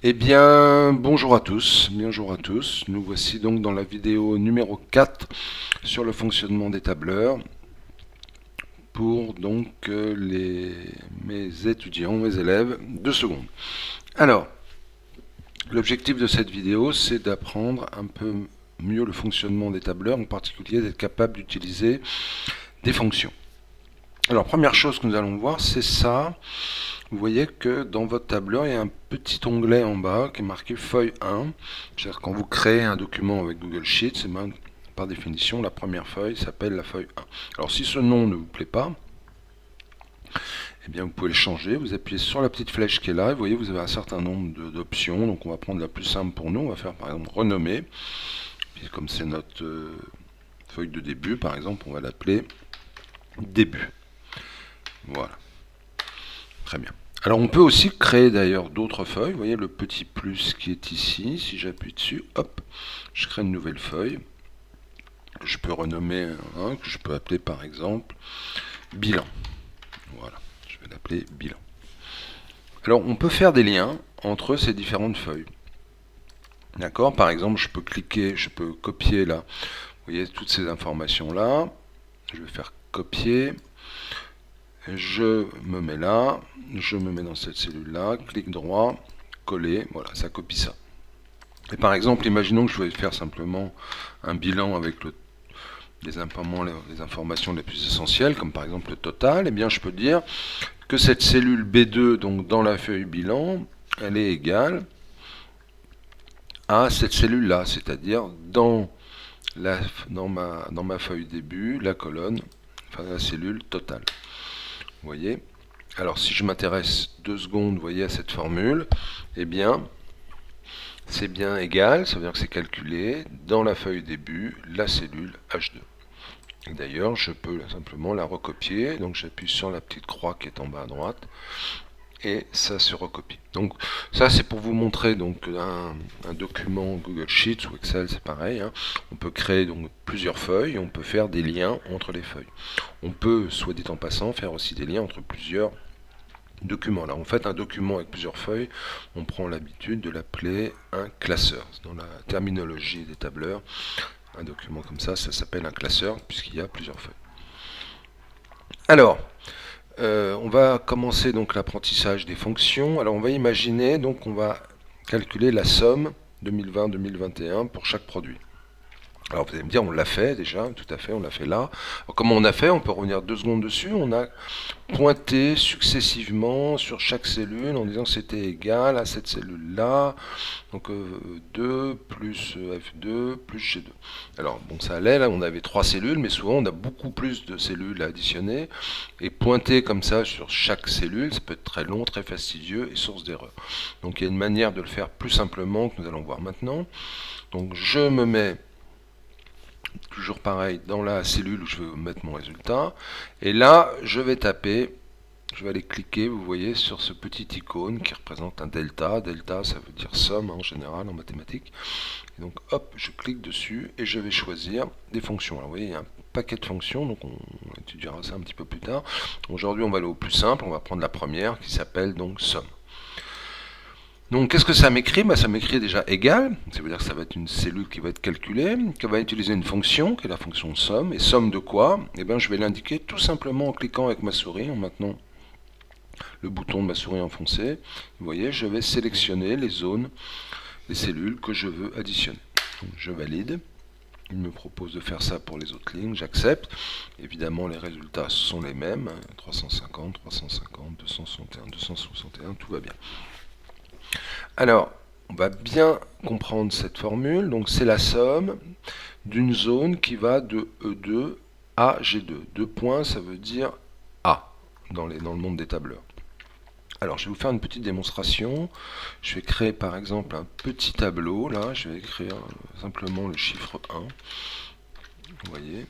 Eh bien, bonjour à tous, bonjour à tous. Nous voici donc dans la vidéo numéro 4 sur le fonctionnement des tableurs pour donc mes étudiants, mes élèves de seconde. Alors, l'objectif de cette vidéo, c'est d'apprendre un peu mieux le fonctionnement des tableurs, en particulier d'être capable d'utiliser des fonctions. Alors, première chose que nous allons voir, c'est ça. Vous voyez que dans votre tableur, il y a un petit onglet en bas qui est marqué feuille 1. C'est-à-dire quand vous créez un document avec Google Sheets, par définition, la première feuille s'appelle la feuille 1. Alors si ce nom ne vous plaît pas, eh bien vous pouvez le changer. Vous appuyez sur la petite flèche qui est là. Et vous voyez, vous avez un certain nombre d'options. Donc on va prendre la plus simple pour nous. On va faire par exemple renommer. Puis comme c'est notre feuille de début, par exemple, on va l'appeler début. Voilà. Très bien. Alors on peut aussi créer d'ailleurs d'autres feuilles. Vous voyez le petit plus qui est ici. Si j'appuie dessus, hop, je crée une nouvelle feuille. Je peux renommer un que je peux appeler par exemple bilan. Voilà, je vais l'appeler bilan. Alors on peut faire des liens entre ces différentes feuilles. D'accord. Par exemple, je peux cliquer, je peux copier là. Vous voyez toutes ces informations là. Je vais faire copier. Je me mets là, je me mets dans cette cellule-là, clic droit, coller, voilà, ça copie ça. Et par exemple, imaginons que je vais faire simplement un bilan avec les informations les plus essentielles, comme par exemple le total, et bien je peux dire que cette cellule B2, donc dans la feuille bilan, elle est égale à cette cellule-là, c'est-à-dire dans ma feuille début, la colonne, enfin la cellule totale. Vous voyez. Alors si je m'intéresse 2 secondes, vous voyez, à cette formule, eh bien c'est bien égal, ça veut dire que c'est calculé dans la feuille début, la cellule H2. Et d'ailleurs, je peux simplement la recopier, donc j'appuie sur la petite croix qui est en bas à droite, et ça se recopie. Donc ça c'est pour vous montrer donc un document Google Sheets ou Excel, c'est pareil, hein. On peut créer donc plusieurs feuilles, et on peut faire des liens entre les feuilles. On peut, soit dit en passant, faire aussi des liens entre plusieurs documents. Là, en fait, un document avec plusieurs feuilles, on prend l'habitude de l'appeler un classeur. Dans la terminologie des tableurs, un document comme ça s'appelle un classeur puisqu'il y a plusieurs feuilles. Alors, on va commencer donc l'apprentissage des fonctions. Alors, on va imaginer, donc on va calculer la somme 2020-2021 pour chaque produit. Alors vous allez me dire, on l'a fait déjà, tout à fait, on l'a fait là. Alors, comment on a fait? On peut revenir 2 secondes dessus. On a pointé successivement sur chaque cellule en disant que c'était égal à cette cellule-là. Donc 2 plus F2 plus G2. Alors bon, ça allait, là on avait 3 cellules, mais souvent on a beaucoup plus de cellules à additionner. Et pointer comme ça sur chaque cellule, ça peut être très long, très fastidieux et source d'erreur. Donc il y a une manière de le faire plus simplement que nous allons voir maintenant. Donc je me mets toujours pareil dans la cellule où je veux mettre mon résultat. Et là, je vais taper, je vais aller cliquer, vous voyez, sur ce petit icône qui représente un delta. Delta, ça veut dire somme en général en mathématiques. Et donc, hop, je clique dessus et je vais choisir des fonctions. Alors, vous voyez, il y a un paquet de fonctions, donc on étudiera ça un petit peu plus tard. Aujourd'hui, on va aller au plus simple, on va prendre la première qui s'appelle donc somme. Donc qu'est-ce que ça m'écrit? Ça m'écrit déjà égal, ça veut dire que ça va être une cellule qui va être calculée, qui va utiliser une fonction, qui est la fonction somme. Et somme de quoi? Eh bien je vais l'indiquer tout simplement en cliquant avec ma souris, en maintenant le bouton de ma souris enfoncé. Vous voyez, je vais sélectionner les zones, les cellules que je veux additionner. Donc, je valide. Il me propose de faire ça pour les autres lignes, j'accepte. Évidemment, les résultats sont les mêmes, 350, 350, 261, 261, tout va bien. Alors, on va bien comprendre cette formule. Donc, c'est la somme d'une zone qui va de E2 à G2. 2 points, ça veut dire A dans le monde des tableurs. Alors, je vais vous faire une petite démonstration. Je vais créer par exemple un petit tableau. Là, je vais écrire simplement le chiffre 1. Vous voyez,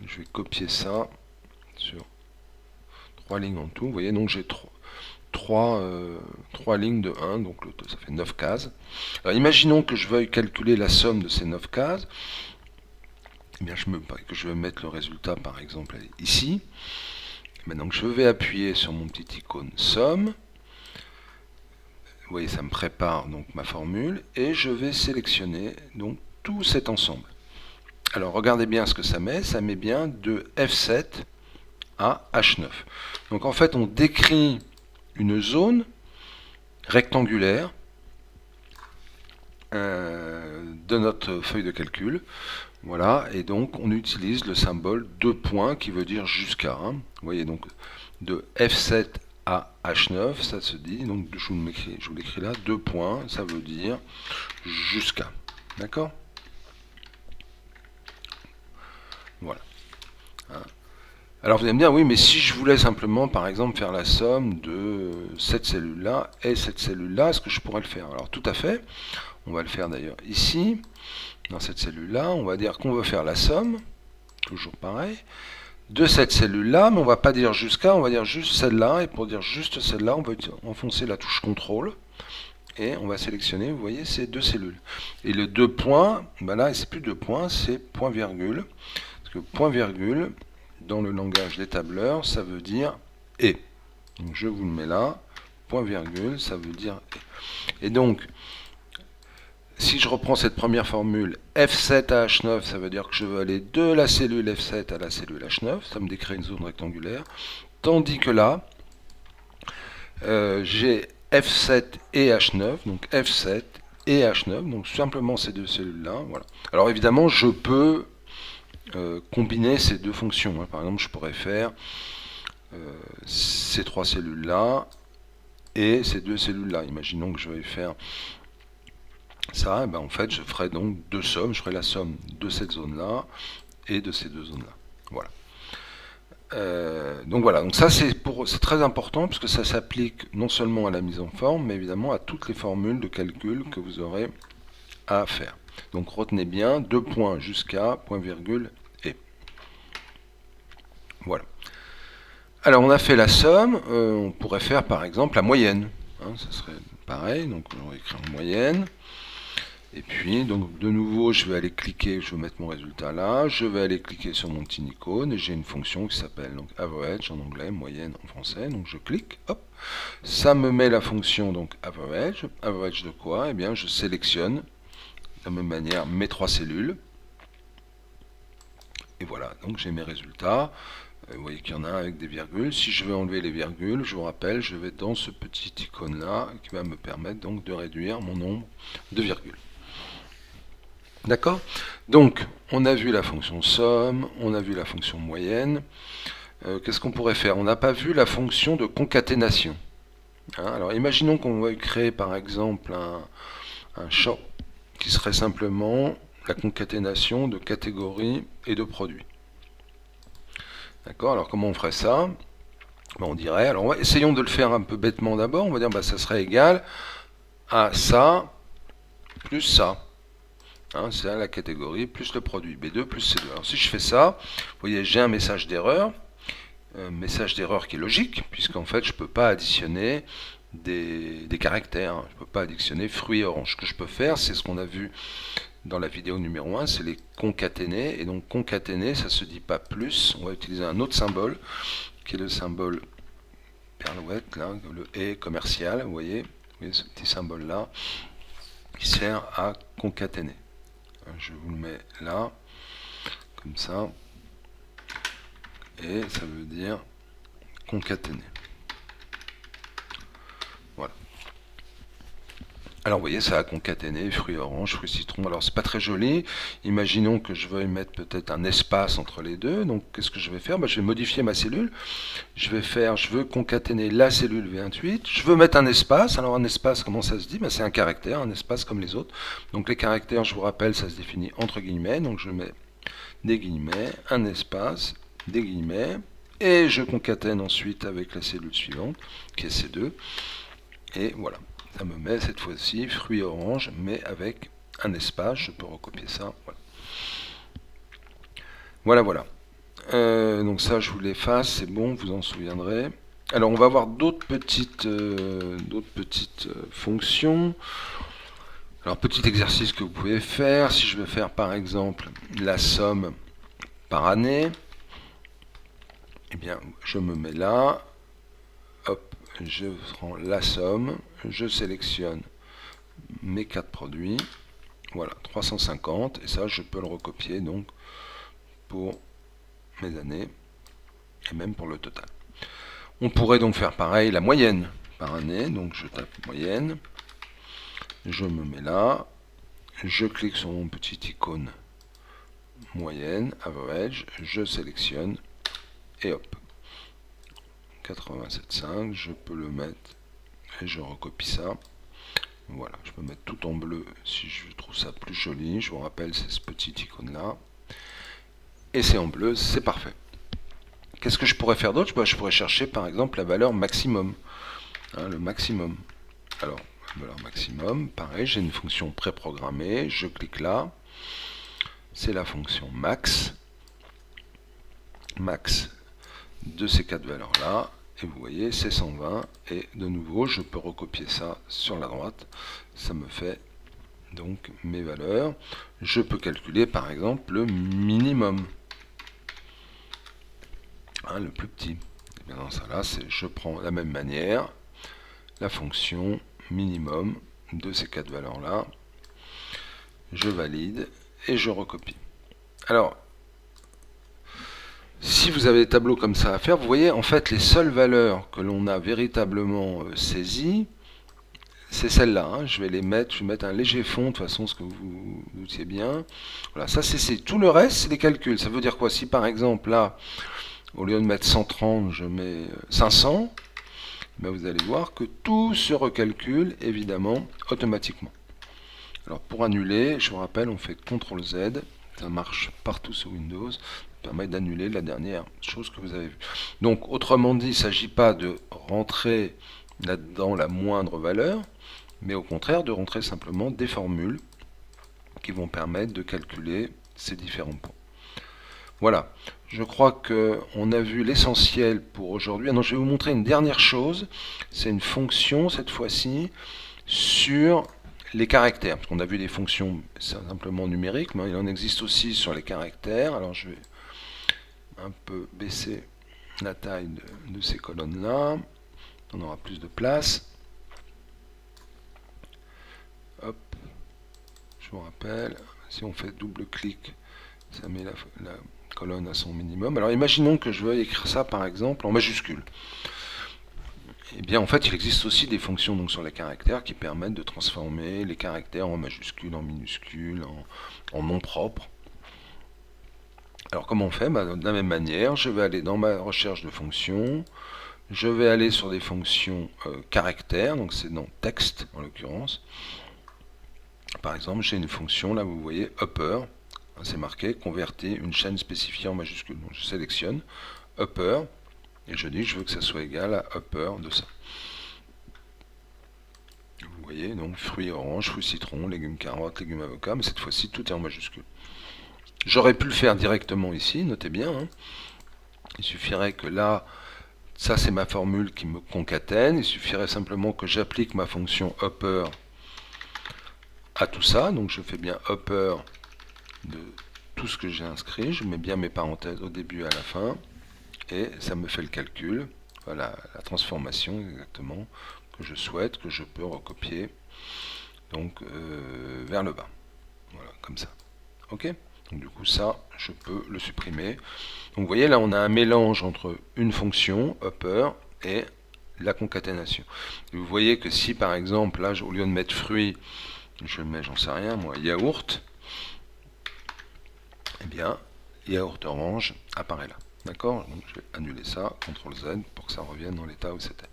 je vais copier ça sur 3 lignes en tout. Vous voyez, donc j'ai 3 lignes de 1, donc ça fait 9 cases. Alors imaginons que je veuille calculer la somme de ces 9 cases. Eh bien, que je vais mettre le résultat par exemple ici. Maintenant, je vais appuyer sur mon petit icône somme. vous voyez, ça me prépare donc ma formule, et je vais sélectionner donc tout cet ensemble. Alors regardez bien ce que ça met bien de F7 à H9. Donc en fait on décrit une zone rectangulaire de notre feuille de calcul. Voilà, et donc on utilise le symbole 2 points qui veut dire jusqu'à. Hein. Vous voyez, donc de F7 à H9, ça se dit, donc je vous l'écris là, 2 points, ça veut dire jusqu'à. D'accord? Voilà. Hein. Alors vous allez me dire, oui, mais si je voulais simplement, par exemple, faire la somme de cette cellule-là et cette cellule-là, est-ce que je pourrais le faire? Alors tout à fait, on va le faire d'ailleurs ici, dans cette cellule-là, on va dire qu'on veut faire la somme, toujours pareil, de cette cellule-là, mais on va pas dire jusqu'à, on va dire juste celle-là, et pour dire juste celle-là, on va enfoncer la touche CTRL, et on va sélectionner, vous voyez, ces deux cellules. Et le 2 points, ben là, c'est plus 2 points, c'est point virgule, parce que point virgule, dans le langage des tableurs, ça veut dire et. Donc je vous le mets là, point virgule, ça veut dire et. Et donc, si je reprends cette première formule, F7 à H9, ça veut dire que je veux aller de la cellule F7 à la cellule H9, ça me décrit une zone rectangulaire, tandis que là, j'ai F7 et H9, donc F7 et H9, donc simplement ces deux cellules-là. Voilà. Alors évidemment, je peux combiner ces deux fonctions. Hein. Par exemple, je pourrais faire ces trois cellules-là et ces deux cellules-là. Imaginons que je vais faire ça, et ben en fait, je ferai donc deux sommes. Je ferai la somme de cette zone-là et de ces deux zones-là. Voilà. Donc voilà, donc ça c'est très important puisque ça s'applique non seulement à la mise en forme, mais évidemment à toutes les formules de calcul que vous aurez à faire. Donc retenez bien, 2 points jusqu'à, point virgule, et. Voilà. Alors on a fait la somme, on pourrait faire par exemple la moyenne. Hein, ça serait pareil, donc on va écrire en moyenne. Et puis, donc de nouveau, je vais aller cliquer, je vais mettre mon résultat là, je vais aller cliquer sur mon petit icône, et j'ai une fonction qui s'appelle donc average en anglais, moyenne en français, donc je clique, hop, ça me met la fonction donc average de quoi? Eh bien, je sélectionne de la même manière mes trois cellules, et voilà, donc j'ai mes résultats. Vous voyez qu'il y en a un avec des virgules. Si je veux enlever les virgules, je vous rappelle, je vais dans ce petit icône là qui va me permettre donc de réduire mon nombre de virgules. D'accord? Donc, on a vu la fonction somme, on a vu la fonction moyenne. Qu'est-ce qu'on pourrait faire? On n'a pas vu la fonction de concaténation. Hein, alors, imaginons qu'on veuille créer par exemple un champ qui serait simplement la concaténation de catégories et de produits. D'accord? Alors, comment on ferait ça? On dirait, alors essayons de le faire un peu bêtement d'abord. On va dire, ça serait égal à ça plus ça. Hein, c'est la catégorie plus le produit, B2 plus C2. Alors si je fais ça, vous voyez, j'ai un message d'erreur qui est logique, puisqu'en fait je ne peux pas additionner des caractères, hein. Je ne peux pas additionner fruits et orange. Ce que je peux faire, c'est ce qu'on a vu dans la vidéo numéro 1, c'est les concaténer, et donc concaténer, ça ne se dit pas plus, on va utiliser un autre symbole, qui est le symbole perlouette, là, le et commercial, vous voyez ce petit symbole là, qui sert à concaténer. Je vous le mets là, comme ça, et ça veut dire concaténer. Voilà. Alors vous voyez, ça a concaténé fruits orange, fruits citron. Alors c'est pas très joli. Imaginons que je veuille mettre peut-être un espace entre les deux. Donc qu'est-ce que je vais faire? Je vais modifier ma cellule. Je veux concaténer la cellule V28. Je veux mettre un espace. Alors un espace, comment ça se dit? C'est un caractère, un espace comme les autres. Donc les caractères, je vous rappelle, ça se définit entre guillemets. Donc je mets des guillemets, un espace, des guillemets, et je concatène ensuite avec la cellule suivante, qui est C2, et voilà. Ça me met cette fois-ci fruits orange, mais avec un espace. Je peux recopier ça. Voilà. Donc ça, je vous l'efface, c'est bon, vous en souviendrez. Alors, on va voir d'autres petites fonctions. Alors, petit exercice que vous pouvez faire. Si je veux faire, par exemple, la somme par année, eh bien, je me mets là. Hop, je prends la somme. je sélectionne mes 4 produits, voilà, 350, et ça je peux le recopier donc pour mes années, et même pour le total. On pourrait donc faire pareil, la moyenne par année, donc je tape moyenne, je me mets là, je clique sur mon petit icône moyenne, average, je sélectionne, et hop, 87,5, je peux le mettre, et je recopie ça. Voilà, je peux mettre tout en bleu si je trouve ça plus joli. Je vous rappelle, c'est ce petit icône là. Et c'est en bleu, c'est parfait. Qu'est-ce que je pourrais faire d'autre? Je pourrais chercher par exemple la valeur maximum. Hein, le maximum. Alors, la valeur maximum, pareil, j'ai une fonction préprogrammée. Je clique là. C'est la fonction max. Max de ces 4 valeurs là. Et vous voyez, c'est 120. Et de nouveau, je peux recopier ça sur la droite. Ça me fait donc mes valeurs. Je peux calculer par exemple le minimum. Hein, le plus petit. Et bien dans ça là, je prends la même manière la fonction minimum de ces 4 valeurs là. Je valide et je recopie. Alors, si vous avez des tableaux comme ça à faire, vous voyez en fait les seules valeurs que l'on a véritablement saisies, c'est celles-là. Hein. Je vais mettre un léger fond, de toute façon, ce que vous doutiez bien. Voilà, ça c'est tout le reste, c'est des calculs. Ça veut dire quoi? Si par exemple là, au lieu de mettre 130, je mets 500, ben vous allez voir que tout se recalcule évidemment automatiquement. Alors pour annuler, je vous rappelle, on fait CTRL Z, ça marche partout sur Windows, ça permet d'annuler la dernière chose que vous avez vue. Donc autrement dit, il ne s'agit pas de rentrer là-dedans la moindre valeur, mais au contraire de rentrer simplement des formules qui vont permettre de calculer ces différents points. Voilà, je crois qu'on a vu l'essentiel pour aujourd'hui. Je vais vous montrer une dernière chose, c'est une fonction cette fois-ci sur les caractères, parce qu'on a vu des fonctions simplement numériques, mais il en existe aussi sur les caractères. Alors je vais un peu baisser la taille de ces colonnes-là, on aura plus de place. Hop, je vous rappelle, si on fait double-clic, ça met la colonne à son minimum. Alors imaginons que je veuille écrire ça par exemple en majuscule. Eh bien en fait il existe aussi des fonctions donc, sur les caractères qui permettent de transformer les caractères en majuscules, en minuscules, en noms propres. Alors comment on fait? De la même manière, je vais aller dans ma recherche de fonctions, je vais aller sur des fonctions caractères, donc c'est dans texte en l'occurrence. Par exemple j'ai une fonction, là vous voyez upper, c'est marqué convertir une chaîne spécifiée en majuscule. Donc je sélectionne upper et je dis que je veux que ça soit égal à upper de ça. Vous voyez donc fruits orange, fruits citron, légumes carottes, légumes avocats, mais cette fois-ci tout est en majuscule. J'aurais pu le faire directement ici, notez bien. Hein. Il suffirait que là, ça c'est ma formule qui me concatène. Il suffirait simplement que j'applique ma fonction upper à tout ça. Donc je fais bien upper de tout ce que j'ai inscrit, je mets bien mes parenthèses au début et à la fin, et ça me fait le calcul, voilà la transformation exactement que je souhaite, que je peux recopier donc vers le bas, voilà comme ça. Ok, donc du coup ça je peux le supprimer. Donc vous voyez là on a un mélange entre une fonction upper et la concaténation. Et vous voyez que si par exemple là au lieu de mettre fruits, je mets j'en sais rien moi yaourt, eh bien, yaourt orange apparaît là. D'accord? Donc je vais annuler ça, CTRL Z, pour que ça revienne dans l'état où c'était.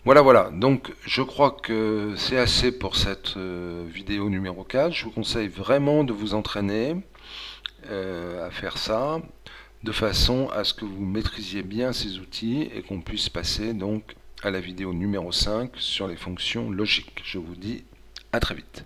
Voilà, voilà. Donc je crois que c'est assez pour cette vidéo numéro 4. Je vous conseille vraiment de vous entraîner à faire ça, de façon à ce que vous maîtrisiez bien ces outils et qu'on puisse passer donc à la vidéo numéro 5 sur les fonctions logiques. Je vous dis à très vite.